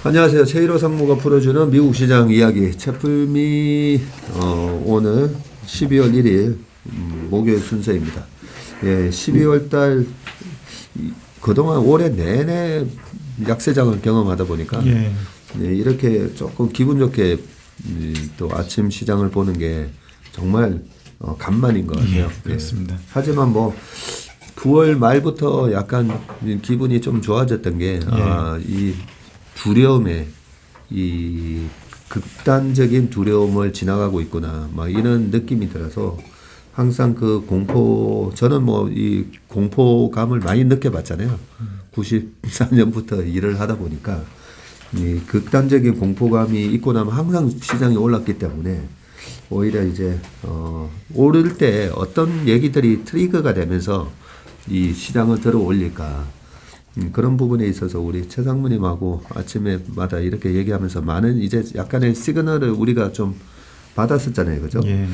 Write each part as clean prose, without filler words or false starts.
안녕하세요. 최일호 상무가 풀어주는 미국 시장 이야기. 채플미 오늘 12월 1일 목요일 순서입니다. 예, 12월 달 그동안 올해 내내 약세장을 경험하다 보니까 예, 이렇게 조금 기분 좋게 또 아침 시장을 보는 게 정말 간만인 것 같아요. 그렇습니다. 예. 하지만 뭐 9월 말부터 약간 기분이 좀 좋아졌던 게 이 두려움에 이 극단적인 두려움을 지나가고 있구나 막 이런 느낌이 들어서 항상 그 공포 저는 뭐 이 공포감을 많이 느껴봤잖아요. 94년부터 일을 하다 보니까 이 극단적인 공포감이 있고 나면 항상 시장이 올랐기 때문에 오히려 이제 오를 때 어떤 얘기들이 트리거가 되면서 이 시장을 들어 올릴까 그런 부분에 있어서 우리 최 상무님하고 아침에마다 이렇게 얘기하면서 많은 이제 약간의 시그널을 우리가 좀 받았었잖아요, 그죠? 예.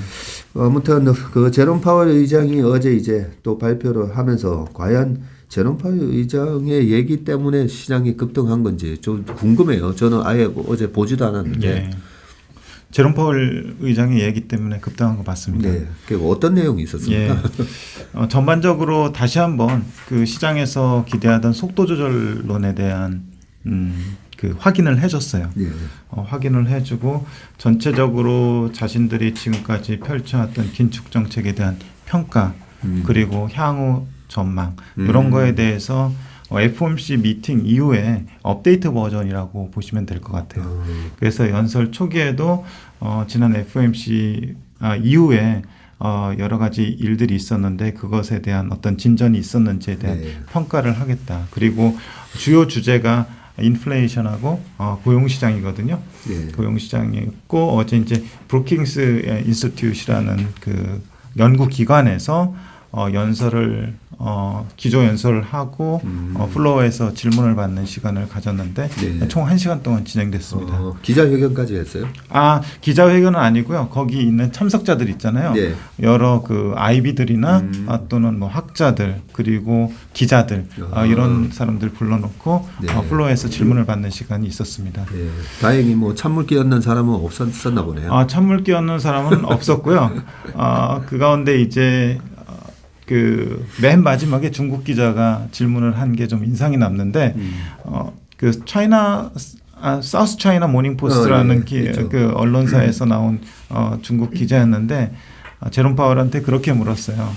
아무튼 그 제롬 파월 의장이 어제 이제 또 발표를 하면서 과연 제롬 파월 의장의 얘기 때문에 시장이 급등한 건지 좀 궁금해요. 저는 아예 어제 보지도 않았는데. 예. 제롬 파월 의장의 얘기 때문에 급등한 거 맞습니다. 네. 어떤 내용이 있었습니까? 예. 전반적으로 다시 한번 그 시장에서 기대하던 속도 조절론에 대한 그 확인을 해줬어요. 예. 확인을 해주고 전체적으로 자신들이 지금까지 펼쳐왔던 긴축 정책에 대한 평가 그리고 향후 전망 이런 거에 대해서 FOMC 미팅 이후에 업데이트 버전이라고 보시면 될 것 같아요. 그래서 연설 초기에도 지난 FOMC 이후에 여러 가지 일들이 있었는데 그것에 대한 어떤 진전이 있었는지에 대한 평가를 하겠다. 그리고 주요 주제가 인플레이션하고 고용시장이거든요. 고용시장이었고 어제 이제 브루킹스 인스티튜트라는 그 연구기관에서 연설을 기조 연설을 하고 플로어에서 질문을 받는 시간을 가졌는데 총 1시간 동안 진행됐습니다. 기자회견까지 했어요? 기자회견은 아니고요. 거기 있는 참석자들 있잖아요. 여러 그 아이비들이나 또는 뭐 학자들 그리고 기자들 이런 사람들 불러놓고 플로어에서 질문을 받는 시간이 있었습니다. 다행히 뭐 찬물 끼얹는 사람은 없었나 보네요. 찬물 끼얹는 사람은 없었고요. 그 가운데 이제 그 맨 마지막에 중국 기자가 질문을 한 게 좀 인상이 남는데 그 사우스 차이나 모닝 포스트라는 그 언론사에서 나온 중국 기자였는데 제롬 파월한테 그렇게 물었어요.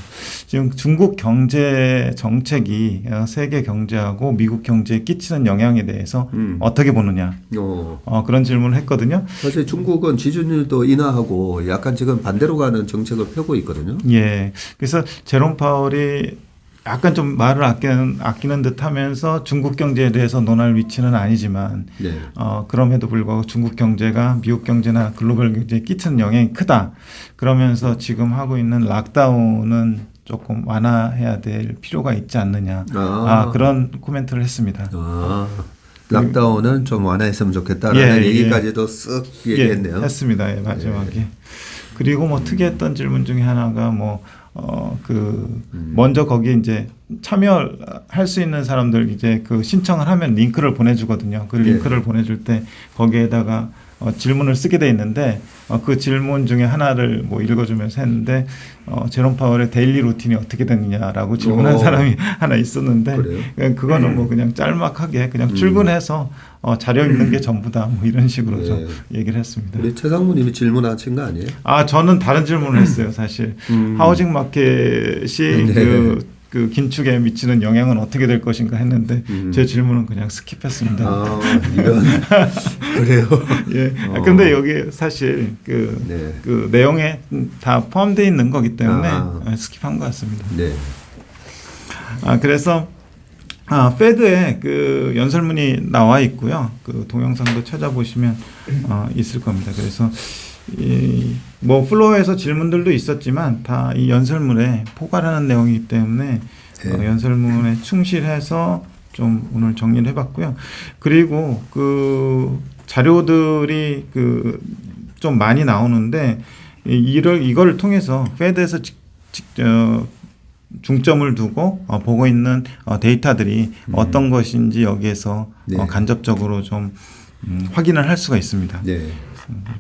지금 중국 경제 정책이 세계 경제하고 미국 경제에 끼치는 영향에 대해서 어떻게 보느냐 그런 질문을 했거든요. 사실 중국은 지준율도 인하하고 약간 지금 반대로 가는 정책을 펴고 있거든요. 예, 그래서 제롬 파월이 약간 좀 말을 아끼는 듯 하면서 중국 경제에 대해서 논할 위치는 아니지만 그럼에도 불구하고 중국 경제가 미국 경제나 글로벌 경제에 끼치는 영향이 크다. 그러면서 지금 하고 있는 락다운은 조금 완화해야 될 필요가 있지 않느냐. 그런 코멘트를 했습니다. 락다운은 좀 완화했으면 좋겠다라는 얘기까지도 쓱 얘기했네요. 했습니다. 마지막에. 그리고 뭐 특이했던 질문 중에 하나가 먼저 거기에 이제 참여할 수 있는 사람들 이제 그 신청을 하면 링크를 보내주거든요. 그 링크를 보내줄 때 거기에다가 질문을 쓰게 돼 있는데 그 질문 중에 하나를 뭐 읽어주면서 했는데 제롬 파월의 데일리 루틴이 어떻게 됐느냐라고 질문한 사람이 하나 있었는데 그거는 뭐 그냥 짤막하게 그냥 출근해서 자료 읽는 게 전부다 뭐 이런 식으로 좀 얘기를 했습니다. 우리 최 상무님이 질문하신 거 아니에요? 저는 다른 질문을 했어요. 사실 하우징 마켓이 그 긴축에 미치는 영향은 어떻게 될 것인가 했는데 제 질문은 그냥 스킵했습니다. 이런 그래요. 근데 여기 사실 그 내용에 다 포함되어 있는 거기 때문에 스킵한 것 같습니다. 그래서 페드의 그 연설문이 나와 있고요. 그 동영상도 찾아보시면 있을 겁니다. 그래서 뭐 플로어에서 질문들도 있었지만 다 이 연설문에 포괄하는 내용이기 때문에 연설문에 충실해서 좀 오늘 정리를 해봤고요. 그리고 그 자료들이 그 좀 많이 나오는데 이걸 통해서 페드에서 중점을 두고 보고 있는 데이터들이 어떤 것인지 여기에서 간접적으로 좀 확인을 할 수가 있습니다. 네.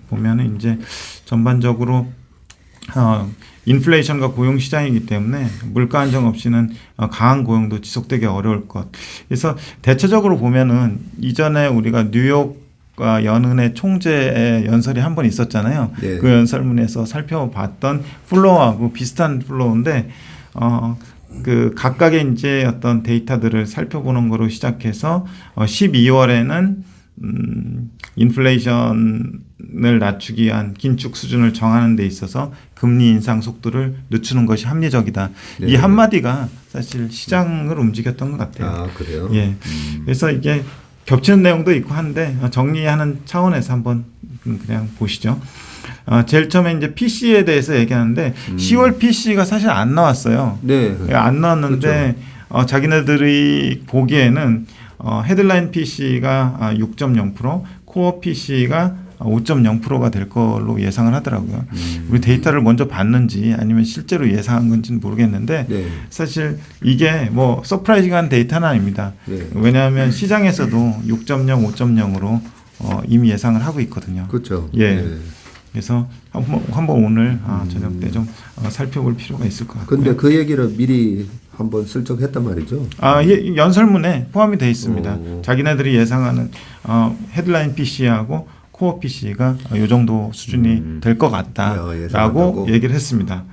보면은 이제 전반적으로 인플레이션과 고용 시장이기 때문에 물가 안정 없이는 강한 고용도 지속되기 어려울 것. 그래서 대체적으로 보면은 이전에 우리가 뉴욕 연은의 총재의 연설이 한 번 있었잖아요. 네. 그 연설문에서 살펴봤던 플로우하고 비슷한 플로우인데 그 각각의 이제 어떤 데이터들을 살펴보는 거로 시작해서 12월에는 인플레이션을 낮추기 위한 긴축 수준을 정하는 데 있어서 금리 인상 속도를 늦추는 것이 합리적이다. 네. 이 한마디가 사실 시장을 움직였던 것 같아요. 아, 그래요? 예. 그래서 이게 겹치는 내용도 있고 한데 정리하는 차원에서 한번 그냥 보시죠. 제일 처음에 이제 PC에 대해서 얘기하는데 10월 PC가 사실 안 나왔어요. 네. 안 나왔는데 그렇죠. 자기네들이 보기에는 헤드라인 PC가 6.0%, 코어 PC가 5.0%가 될 걸로 예상을 하더라고요. 우리 데이터를 먼저 봤는지 아니면 실제로 예상한 건지는 모르겠는데 네. 사실 이게 뭐 서프라이징한 데이터는 아닙니다. 네. 왜냐하면 시장에서도 6.0, 5.0으로 이미 예상을 하고 있거든요. 그렇죠. 예. 네. 그래서 한번 오늘 저녁 때 좀 살펴볼 필요가 있을 것 같고요. 근데 그 얘기를 미리 한번 슬쩍 했단 말이죠. 예, 연설문에 포함이 되어 있습니다. 오. 자기네들이 예상하는 헤드라인 PC하고 코어 PC가 이 정도 수준이 될 것 같다라고 예상한다고? 얘기를 했습니다.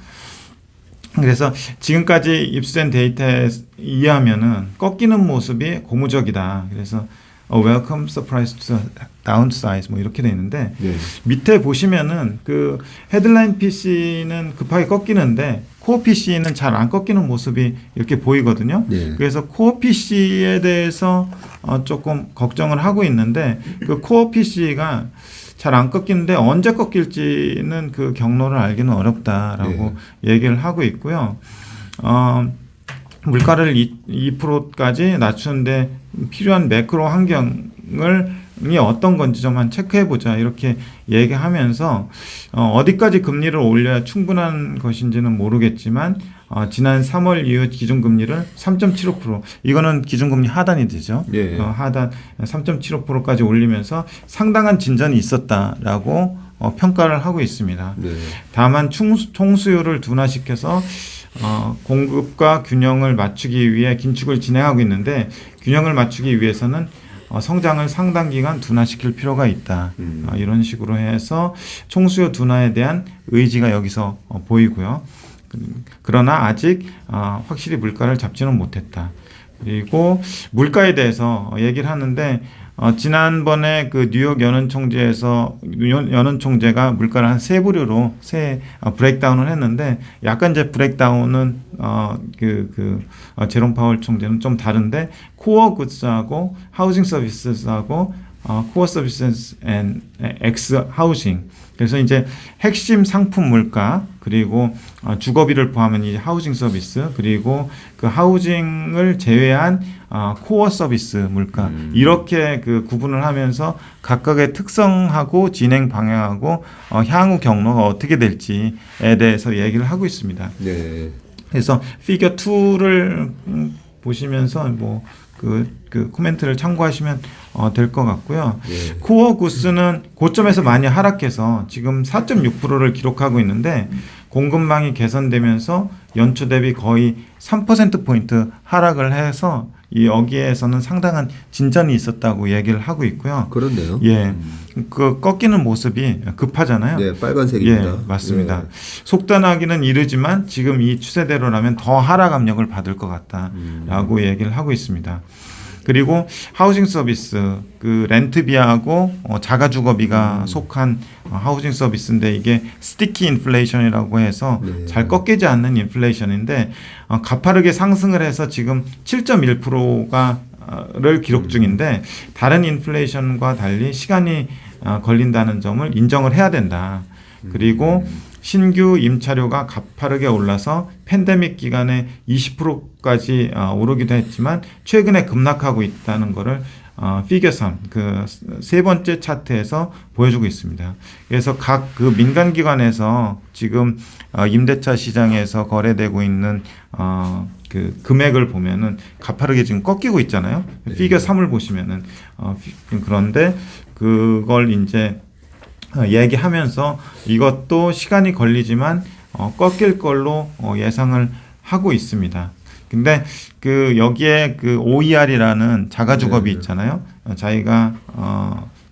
그래서 지금까지 입수된 데이터에 의하면은 꺾이는 모습이 고무적이다. 그래서 welcome surprise to downsize 뭐 이렇게 돼 있는데 네. 밑에 보시면은 그 헤드라인 PC는 급하게 꺾이는데 코어 PC는 잘 안 꺾이는 모습이 이렇게 보이거든요. 네. 그래서 코어 PC에 대해서 조금 걱정을 하고 있는데 그 코어 PC가 잘 안 꺾이는데 언제 꺾일지는 그 경로를 알기는 어렵다라고 얘기를 하고 있고요. 물가를 2%까지 낮추는데 필요한 매크로 환경이 어떤 건지 좀 한 체크해 보자 이렇게 얘기하면서 어디까지 금리를 올려야 충분한 것인지는 모르겠지만 지난 3월 이후 기준금리를 3.75% 이거는 기준금리 하단이 되죠. 예. 하단 3.75%까지 올리면서 상당한 진전이 있었다라고 평가를 하고 있습니다. 네. 다만 총수요를 둔화시켜서 공급과 균형을 맞추기 위해 긴축을 진행하고 있는데 균형을 맞추기 위해서는 성장을 상당 기간 둔화시킬 필요가 있다. 이런 식으로 해서 총수요 둔화에 대한 의지가 여기서 보이고요. 그러나 아직 확실히 물가를 잡지는 못했다. 그리고 물가에 대해서 얘기를 하는데 지난번에 그 뉴욕 연은 총재가 물가를 한 세 부류로 브레이크다운을 했는데 약간 이제 브레이크다운은 제롬 파월 총재는 좀 다른데 코어 굿즈하고 하우징 서비스하고 코어 서비스 앤 엑스 하우징 그래서 이제 핵심 상품 물가 그리고 주거비를 포함한 이 하우징 서비스 그리고 그 하우징을 제외한 코어 서비스 물가 이렇게 그 구분을 하면서 각각의 특성하고 진행 방향하고 향후 경로가 어떻게 될지에 대해서 얘기를 하고 있습니다. 네. 그래서 피겨 2를 보시면서 뭐 그 코멘트를 참고하시면 될 것 같고요. 네. 코어 구스는 고점에서 많이 하락해서 지금 4.6%를 기록하고 있는데 공급망이 개선되면서 연초 대비 거의 3%포인트 하락을 해서 여기에서는 상당한 진전이 있었다고 얘기를 하고 있고요. 그렇네요. 예. 그 꺾이는 모습이 급하잖아요. 네, 빨간색입니다. 예, 맞습니다. 네. 속단하기는 이르지만 지금 이 추세대로라면 더 하락 압력을 받을 것 같다라고 얘기를 하고 있습니다. 그리고 하우징 서비스, 그 렌트비하고 자가주거비가 속한 하우징 서비스인데 이게 스티키 인플레이션이라고 해서 네. 잘 꺾이지 않는 인플레이션인데 가파르게 상승을 해서 지금 7.1%가 를 기록 중인데 다른 인플레이션과 달리 시간이 걸린다는 점을 인정을 해야 된다. 그리고 신규 임차료가 가파르게 올라서 팬데믹 기간에 20%까지 오르기도 했지만 최근에 급락하고 있다는 것을 피겨 3, 그 세 번째 차트에서 보여주고 있습니다. 그래서 각 그 민간 기관에서 지금 임대차 시장에서 거래되고 있는 그 금액을 보면은 가파르게 지금 꺾이고 있잖아요. 피겨 3을 보시면은 그런데 그걸 이제 얘기하면서 이것도 시간이 걸리지만 꺾일 걸로 예상을 하고 있습니다. 근데 그 여기에 그 OER이라는 자가주거비 있잖아요. 자기가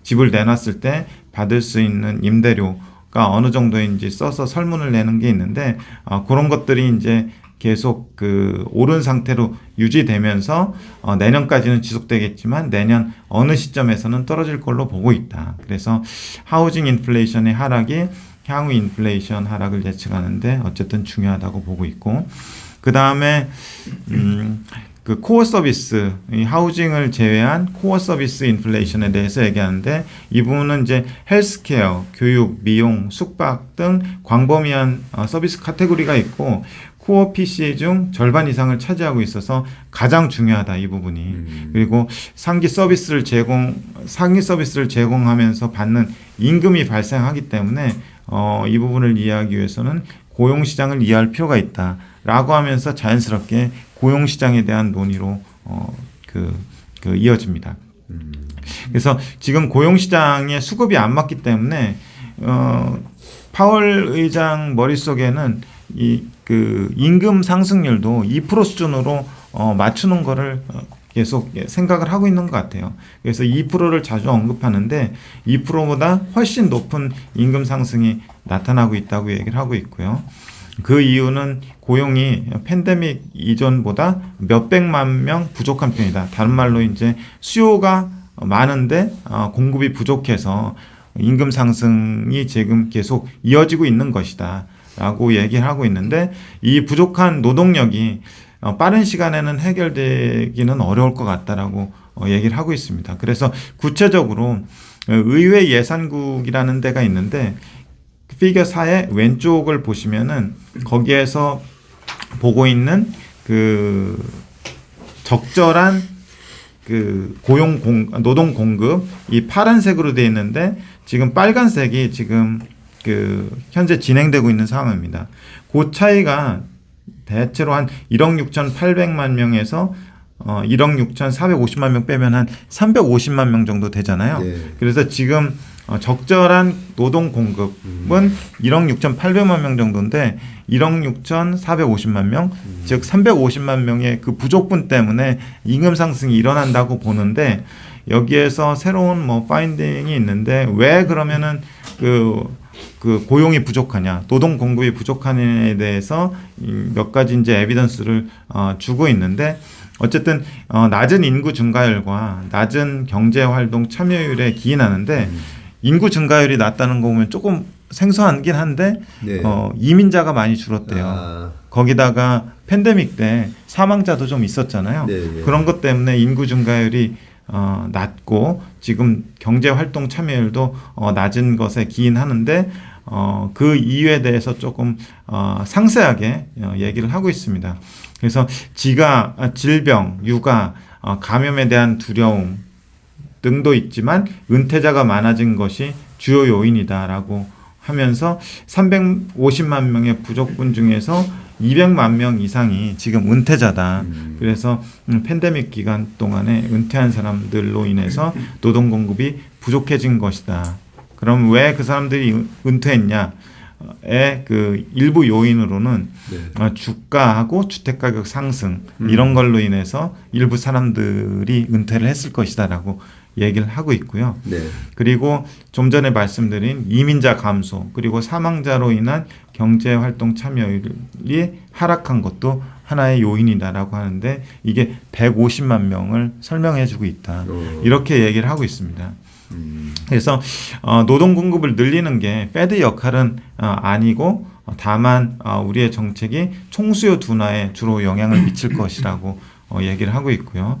집을 내놨을 때 받을 수 있는 임대료가 어느 정도인지 써서 설문을 내는 게 있는데 그런 것들이 이제 계속 그 오른 상태로 유지되면서 내년까지는 지속되겠지만 내년 어느 시점에서는 떨어질 걸로 보고 있다. 그래서 하우징 인플레이션의 하락이 향후 인플레이션 하락을 예측하는데 어쨌든 중요하다고 보고 있고, 그 다음에 그 코어 서비스, 이 하우징을 제외한 코어 서비스 인플레이션에 대해서 얘기하는데, 이 부분은 이제 헬스케어, 교육, 미용, 숙박 등 광범위한 서비스 카테고리가 있고 코어 PCE 중 절반 이상을 차지하고 있어서 가장 중요하다, 이 부분이. 그리고 상기 서비스를 제공하면서 받는 임금이 발생하기 때문에 이 부분을 이해하기 위해서는 고용시장을 이해할 필요가 있다라고 하면서 자연스럽게 고용시장에 대한 논의로 이어집니다. 그래서 지금 고용시장의 수급이 안 맞기 때문에 파월 의장 머릿속에는 그 임금 상승률도 2% 수준으로 맞추는 거를 계속 생각을 하고 있는 것 같아요. 그래서 2%를 자주 언급하는데 2%보다 훨씬 높은 임금 상승이 나타나고 있다고 얘기를 하고 있고요. 그 이유는 고용이 팬데믹 이전보다 몇백만 명 부족한 편이다. 다른 말로 이제 수요가 많은데 공급이 부족해서 임금 상승이 지금 계속 이어지고 있는 것이다 라고 얘기를 하고 있는데, 이 부족한 노동력이 빠른 시간에는 해결되기는 어려울 것 같다라고 얘기를 하고 있습니다. 그래서 구체적으로 의회 예산국이라는 데가 있는데 피겨 4의 왼쪽을 보시면은 거기에서 보고 있는 그 적절한 그 노동 공급, 이 파란색으로 되어 있는데 지금 빨간색이 지금 그 현재 진행되고 있는 상황입니다. 그 차이가 대체로 한 1억 6,800만 명에서 1억 6,450만 명 빼면 한 350만 명 정도 되잖아요. 네. 그래서 지금 적절한 노동 공급은 1억 6,800만 명 정도인데 1억 6,450만 명, 즉 350만 명의 그 부족분 때문에 임금 상승이 일어난다고 보는데, 여기에서 새로운 파인딩이 있는데 왜 그러면은 그 고용이 부족하냐, 노동 공급이 부족하냐에 대해서 몇 가지 이제 에비던스를 주고 있는데, 어쨌든 낮은 인구 증가율과 낮은 경제 활동 참여율에 기인하는데 인구 증가율이 낮다는 거 보면 조금 생소하긴 한데 네. 이민자가 많이 줄었대요. 거기다가 팬데믹 때 사망자도 좀 있었잖아요. 네. 그런 것 때문에 인구 증가율이 낮고 지금 경제 활동 참여율도 낮은 것에 기인하는데 그 이유에 대해서 조금 상세하게 얘기를 하고 있습니다. 그래서 질병, 육아, 감염에 대한 두려움 등도 있지만 은퇴자가 많아진 것이 주요 요인이다라고 하면서 350만 명의 부족분 중에서 200만 명 이상이 지금 은퇴자다. 그래서 팬데믹 기간 동안에 은퇴한 사람들로 인해서 노동 공급이 부족해진 것이다. 그럼 왜 그 사람들이 은퇴했냐? 의 그 일부 요인으로는 네. 주가하고 주택가격 상승 이런 걸로 인해서 일부 사람들이 은퇴를 했을 것이다라고 얘기를 하고 있고요. 네. 그리고 좀 전에 말씀드린 이민자 감소 그리고 사망자로 인한 경제활동 참여율이 하락한 것도 하나의 요인이다라고 하는데 이게 150만 명을 설명해주고 있다. 이렇게 얘기를 하고 있습니다. 그래서 노동 공급을 늘리는 게 패드 역할은 아니고 다만 우리의 정책이 총수요 둔화에 주로 영향을 미칠 것이라고 얘기를 하고 있고요.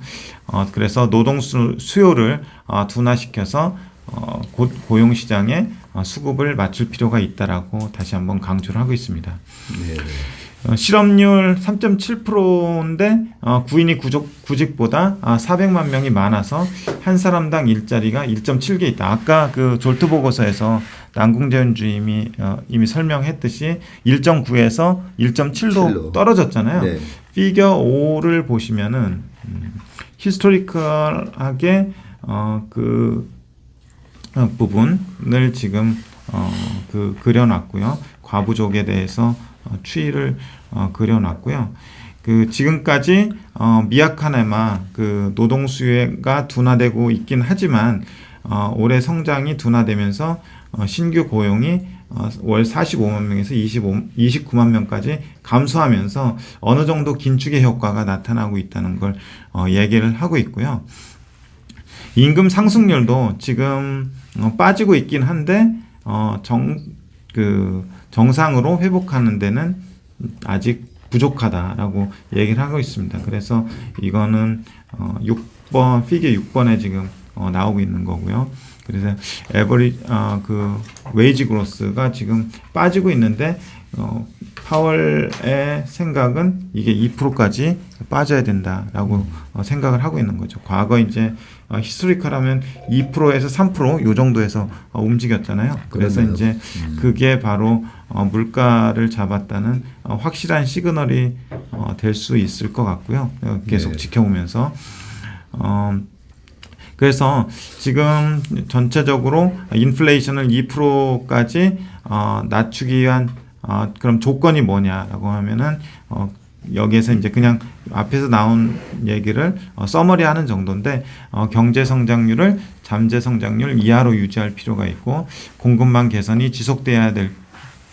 그래서 노동 수요를 둔화시켜서 고용시장에 수급을 맞출 필요가 있다라고 다시 한번 강조를 하고 있습니다. 네. 실업률 3.7%인데 구인이 구직보다 400만 명이 많아서 한 사람당 일자리가 1.7개 있다. 아까 그 졸트 보고서에서 남궁재훈 주임이 이미 설명했듯이 1.9에서 1.7로 떨어졌잖아요. 네. 피겨 5를 보시면은 히스토리컬하게 그 부분을 지금 그려놨고요. 과부족에 대해서 추이를 그려놨고요. 그 지금까지 미약하네마 그 노동 수요가 둔화되고 있긴 하지만 올해 성장이 둔화되면서 신규 고용이 월 45만 명에서 29만 명까지 감소하면서 어느 정도 긴축의 효과가 나타나고 있다는 걸 얘기를 하고 있고요. 임금 상승률도 지금 빠지고 있긴 한데 정상으로 회복하는 데는 아직 부족하다라고 얘기를 하고 있습니다. 그래서 이거는 6번 피겨 6번에 지금 나오고 있는 거고요. 그래서 에버리 그 웨이지 그로스가 지금 빠지고 있는데 파월의 생각은 이게 2%까지 빠져야 된다라고 생각을 하고 있는 거죠. 과거 이제 히스토리컬하면 2%에서 3% 요 정도에서 움직였잖아요. 그래서 그러네요. 이제 그게 바로 물가를 잡았다는 확실한 시그널이 될 수 있을 것 같고요. 계속 네. 지켜보면서 그래서 지금 전체적으로 인플레이션을 2%까지 낮추기 위한 그럼 조건이 뭐냐라고 하면은 여기에서 이제 그냥 앞에서 나온 얘기를 서머리하는 정도인데 경제 성장률을 잠재 성장률 이하로 유지할 필요가 있고 공급망 개선이 지속돼야 될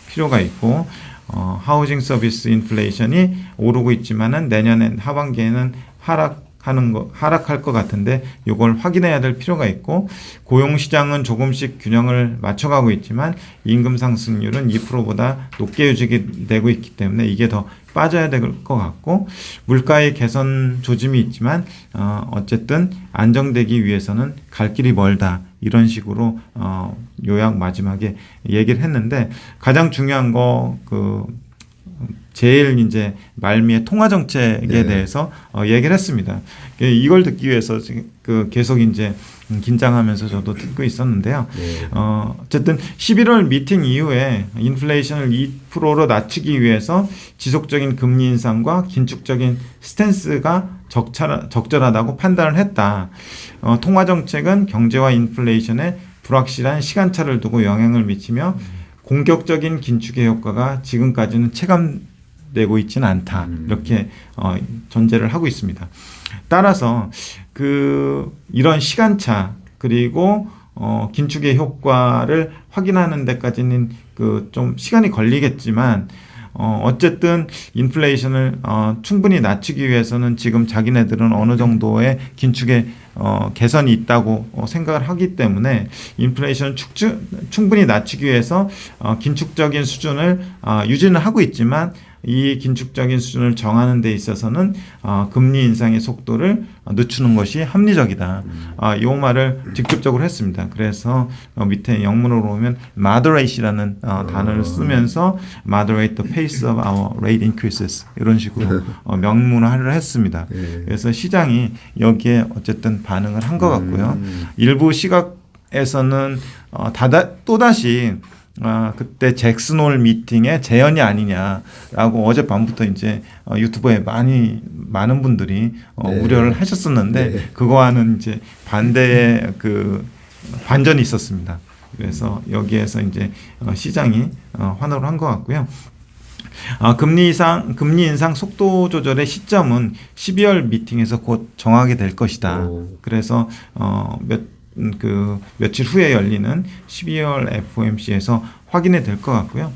필요가 있고 하우징 서비스 인플레이션이 오르고 있지만은 내년엔 하반기에는 하락할 것 같은데 이걸 확인해야 될 필요가 있고 고용 시장은 조금씩 균형을 맞춰가고 있지만 임금 상승률은 2%보다 높게 유지되고 있기 때문에 이게 더 빠져야 될 것 같고 물가의 개선 조짐이 있지만 어쨌든 안정되기 위해서는 갈 길이 멀다 이런 식으로 요약 마지막에 얘기를 했는데 가장 중요한 거 제일 이제 말미에 통화 정책에 네. 대해서 얘기를 했습니다. 이걸 듣기 위해서 지금 계속 이제 긴장하면서 저도 듣고 있었는데요. 네. 어쨌든 11월 미팅 이후에 인플레이션을 2%로 낮추기 위해서 지속적인 금리 인상과 긴축적인 스탠스가 적절하다고 판단을 했다. 통화 정책은 경제와 인플레이션에 불확실한 시간차를 두고 영향을 미치며 공격적인 긴축의 효과가 지금까지는 체감되고 있지는 않다. 이렇게 전제를 하고 있습니다. 따라서 이런 시간차 그리고 긴축의 효과를 확인하는 데까지는 좀 시간이 걸리겠지만 어쨌든 인플레이션을 충분히 낮추기 위해서는 지금 자기네들은 어느 정도의 긴축의 개선이 있다고 생각을 하기 때문에 인플레이션을 충분히 낮추기 위해서 긴축적인 수준을 유지는 하고 있지만 이 긴축적인 수준을 정하는 데 있어서는 금리 인상의 속도를 늦추는 것이 합리적이다. 이 말을 직접적으로 했습니다. 그래서 밑에 영문으로 보면 moderate이라는 단어를 쓰면서 moderate the pace of our rate increases 이런 식으로 명문화를 했습니다. 그래서 시장이 여기에 어쨌든 반응을 한 것 같고요. 일부 시각에서는 또다시 그때 잭슨홀 미팅의 재현이 아니냐라고 어젯밤부터 이제 유튜브에 많은 분들이 네. 우려를 하셨었는데 네. 그거와는 이제 반대의 반전이 있었습니다. 그래서 여기에서 이제 시장이 환호를 한 것 같고요. 금리 인상 속도 조절의 시점은 12월 미팅에서 곧 정하게 될 것이다. 그래서 며칠 후에 열리는 12월 FOMC에서 확인이 될 것 같고요.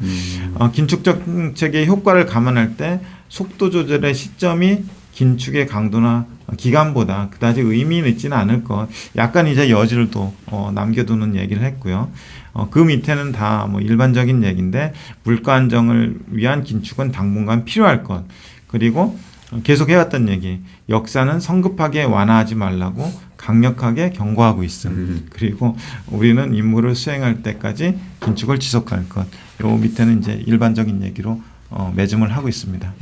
긴축 정책의 효과를 감안할 때 속도 조절의 시점이 긴축의 강도나 기간보다 그다지 의미 있지는 않을 것. 약간 이제 여지를 또 남겨두는 얘기를 했고요. 그 밑에는 다 일반적인 얘기인데 물가 안정을 위한 긴축은 당분간 필요할 것. 그리고 계속 해왔던 얘기. 역사는 성급하게 완화하지 말라고 강력하게 경고하고 있음. 그리고 우리는 임무를 수행할 때까지 긴축을 지속할 것. 요 밑에는 이제 일반적인 얘기로 매짐을 하고 있습니다.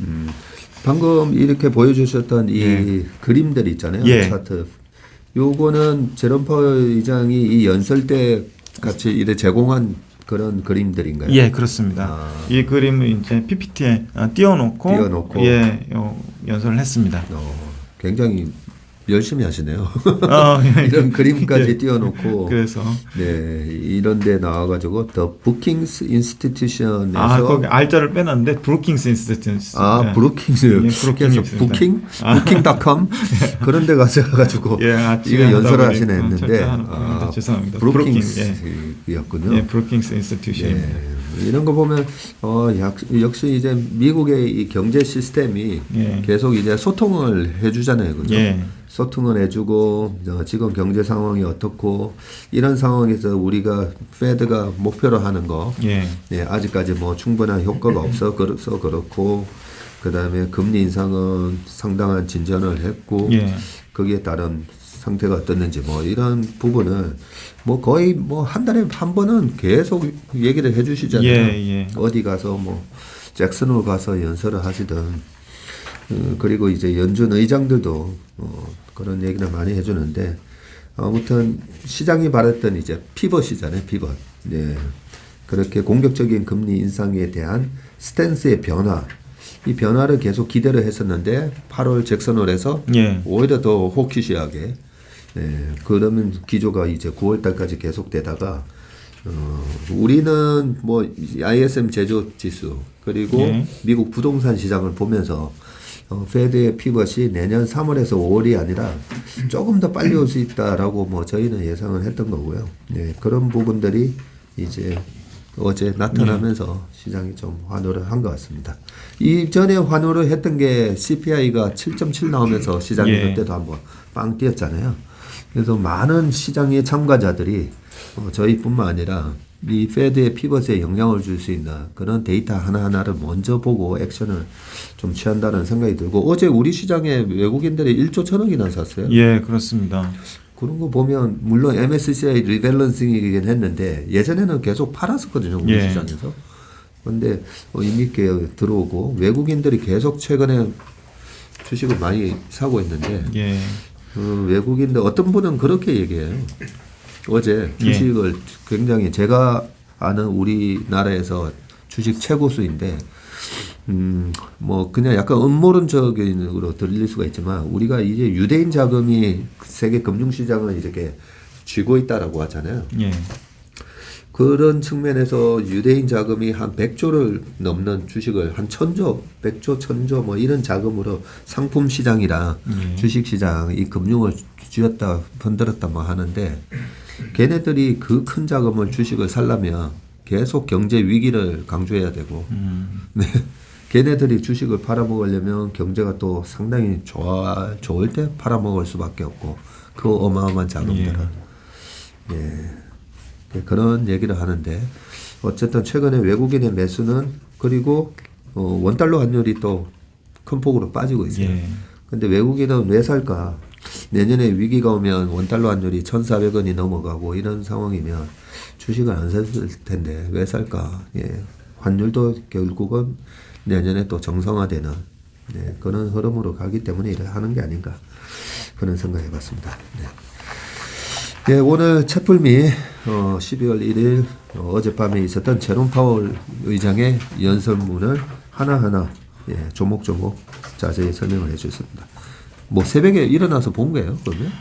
방금 이렇게 보여주셨던 이 그림들 있잖아요. 차트. 요거는 제롬 파월 의장이 이 연설 때 같이 이래 제공한 그런 그림들인가요? 예, 그렇습니다. 이 그림을 이제 PPT에 띄워놓고 연설을 했습니다. 굉장히 열심히 하시네요. 예. 이런 그림까지 예. 띄워놓고 그래서 네 이런데 나와가지고 The Brookings Institution에서 거기 알자를 빼놨는데 브루킹스 인스티튜트. 브루킹스 예, 그래서 브루킹입니다. 부킹.com 그런 데 가셔가지고 예, 이거 연설을 하시네 했는데 죄송합니다. 브루킹스였군요. 예, 브루킹스 인스티튜션. 예. 이런 거 보면 역시 이제 미국의 이 경제 시스템이 예. 계속 이제 소통을 해주잖아요, 그죠? 예. 소통을 해주고 지금 경제 상황이 어떻고 이런 상황에서 우리가 페드가 목표로 하는 거 예. 아직까지 뭐 충분한 효과가 없어서 그렇고 그다음에 금리 인상은 상당한 진전을 했고 예. 거기에 따른 상태가 어떻는지 뭐 이런 부분을 뭐 거의 뭐 한 달에 한 번은 계속 얘기를 해주시잖아요. 예. 어디 가서 뭐 잭슨홀 가서 연설을 하시든 그리고 이제 연준 의장들도 그런 얘기를 많이 해주는데 아무튼 시장이 바랬던 이제 피벗이잖아요. 피벗. 예. 그렇게 공격적인 금리 인상에 대한 스탠스의 변화. 이 변화를 계속 기대를 했었는데 8월 잭슨홀에서 예. 오히려 더 호키시하게 그러면 기조가 이제 9월 달까지 계속되다가 우리는 뭐 ISM 제조 지수 그리고 예. 미국 부동산 시장을 보면서 페드의 피벗이 내년 3월에서 5월이 아니라 조금 더 빨리 올 수 있다라고 뭐 저희는 예상을 했던 거고요. 네, 그런 부분들이 이제 어제 나타나면서 시장이 좀 환호를 한 것 같습니다. 이전에 환호를 했던 게 CPI가 7.7 나오면서 시장이 예. 그때도 한번 빵 뛰었잖아요. 그래서 많은 시장의 참가자들이 저희뿐만 아니라 이 페드의 피벗에 영향을 줄 수 있는 그런 데이터 하나하나를 먼저 보고 액션을 좀 취한다는 생각이 들고 어제 우리 시장에 외국인들이 1조 1천억이나 샀어요. 예, 그렇습니다. 그런 거 보면 물론 MSCI 리밸런싱이긴 했는데 예전에는 계속 팔았었거든요. 우리 예. 시장에서. 그런데 이미 들어오고 외국인들이 계속 최근에 주식을 많이 사고 있는데 예. 외국인들 어떤 분은 그렇게 얘기해요. 어제 주식을 굉장히 제가 아는 우리나라에서 주식 최고수인데 뭐 그냥 약간 음모론적으로 들릴 수가 있지만 우리가 이제 유대인 자금이 세계 금융시장을 이렇게 쥐고 있다라고 하잖아요. 예. 그런 측면에서 유대인 자금이 한 100조를 넘는 주식을 한 1000조, 100조, 1000조 뭐 이런 자금으로 상품 시장이랑 주식 시장 이 금융을 쥐었다 흔들었다 뭐 하는데 걔네들이 그 큰 자금을 주식을 살려면 계속 경제 위기를 강조해야 되고 네. 걔네들이 주식을 팔아먹으려면 경제가 또 상당히 좋을 때 팔아먹을 수밖에 없고 그 어마어마한 자금들을 그런 얘기를 하는데 어쨌든 최근에 외국인의 매수는 그리고 원달러 환율이 또 큰 폭으로 빠지고 있어요. 근데 외국인은 왜 살까? 내년에 위기가 오면 원달러 환율이 1,400원이 넘어가고 이런 상황이면 주식을 안 샀을 텐데 왜 살까? 환율도 결국은 내년에 또 정상화되는 그런 흐름으로 가기 때문에 이래 하는 게 아닌가 그런 생각해 봤습니다. 네, 오늘 채플미 12월 1일 어젯밤에 있었던 제롬 파월 의장의 연설문을 하나하나 조목조목 자세히 설명을 해주셨습니다. 뭐 새벽에 일어나서 본 거예요, 그러면?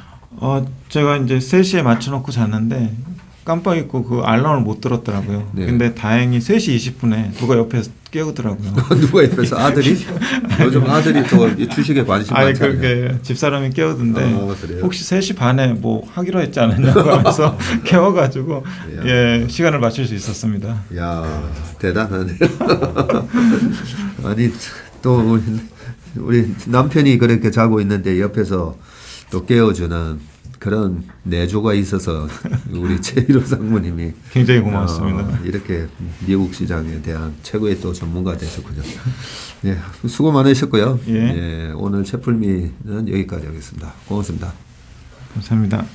제가 이제 3시에 맞춰놓고 잤는데 깜빡 잊고 그 알람을 못 들었더라고요. 네. 근데 다행히 3시 20분에 누가 옆에서 깨우더라고요. 누가 옆에서 아들이? 요즘 아들이 또 주식에 관심 많잖아요. 그게 집사람이 깨우던데 그래요? 혹시 3시 반에 뭐 하기로 했지 않았냐고 하면서 깨워가지고 시간을 맞출 수 있었습니다. 야 대단하네요. 아니 또 우리 남편이 그렇게 자고 있는데 옆에서 또 깨워주는 그런 내조가 있어서 우리 최일호 상무님이 굉장히 고맙습니다. 이렇게 미국 시장에 대한 최고의 또 전문가 되셨군요. 네, 수고 많으셨고요. 오늘 채플미는 여기까지 하겠습니다. 고맙습니다. 감사합니다.